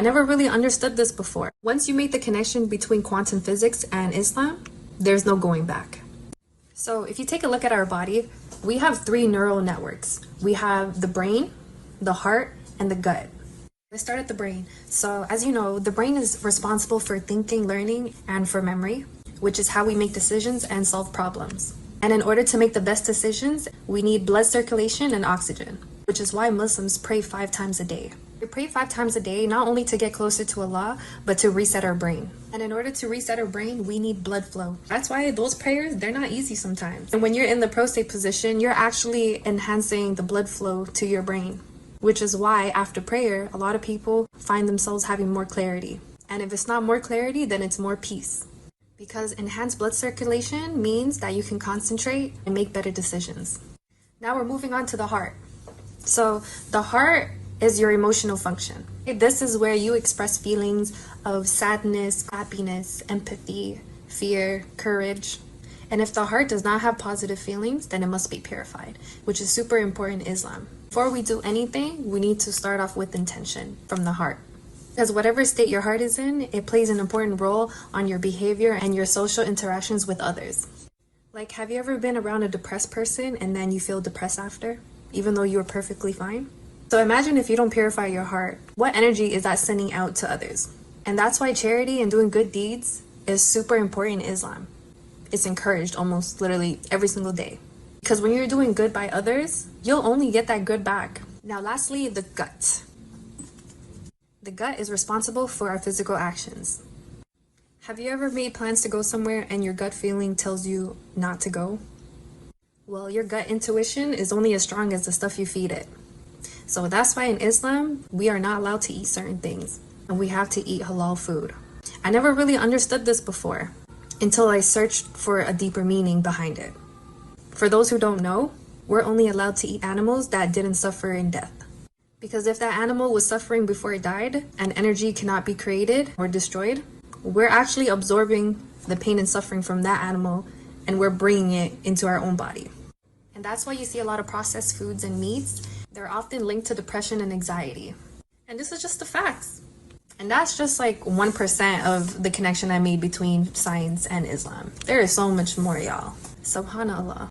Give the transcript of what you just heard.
never really understood this before. Once you make the connection between quantum physics and Islam, there's no going back. So if you take a look at our body, we have 3 neural networks. We have the brain, the heart, and the gut. Let's start at the brain. So as you know, the brain is responsible for thinking, learning, and for memory, which is how we make decisions and solve problems. And in order to make the best decisions, we need blood circulation and oxygen, which is why Muslims pray 5 times a day. We pray 5 times a day, not only to get closer to Allah, but to reset our brain. And in order to reset our brain, we need blood flow. That's why those prayers, they're not easy sometimes. And when you're in the prostate position, you're actually enhancing the blood flow to your brain, which is why after prayer, a lot of people find themselves having more clarity. And if it's not more clarity, then it's more peace. Because enhanced blood circulation means that you can concentrate and make better decisions. Now we're moving on to the heart. So the heart is your emotional function. This is where you express feelings of sadness, happiness, empathy, fear, courage. And if the heart does not have positive feelings, then it must be purified, which is super important in Islam. Before we do anything, we need to start off with intention from the heart. Because whatever state your heart is in, it plays an important role on your behavior and your social interactions with others. Like, have you ever been around a depressed person and then you feel depressed after, even though you were perfectly fine? So imagine if you don't purify your heart, what energy is that sending out to others? And that's why charity and doing good deeds is super important in Islam. It's encouraged almost literally every single day. Because when you're doing good by others, you'll only get that good back. Now lastly, the gut. The gut is responsible for our physical actions. Have you ever made plans to go somewhere and your gut feeling tells you not to go? Well, your gut intuition is only as strong as the stuff you feed it. So that's why in Islam, we are not allowed to eat certain things, and we have to eat halal food. I never really understood this before until I searched for a deeper meaning behind it. For those who don't know, we're only allowed to eat animals that didn't suffer in death. Because if that animal was suffering before it died and energy cannot be created or destroyed, we're actually absorbing the pain and suffering from that animal and we're bringing it into our own body. And that's why you see a lot of processed foods and meats. They're often linked to depression and anxiety. And this is just the facts. And that's just like 1% of the connection I made between science and Islam. There is so much more, y'all. Subhanallah.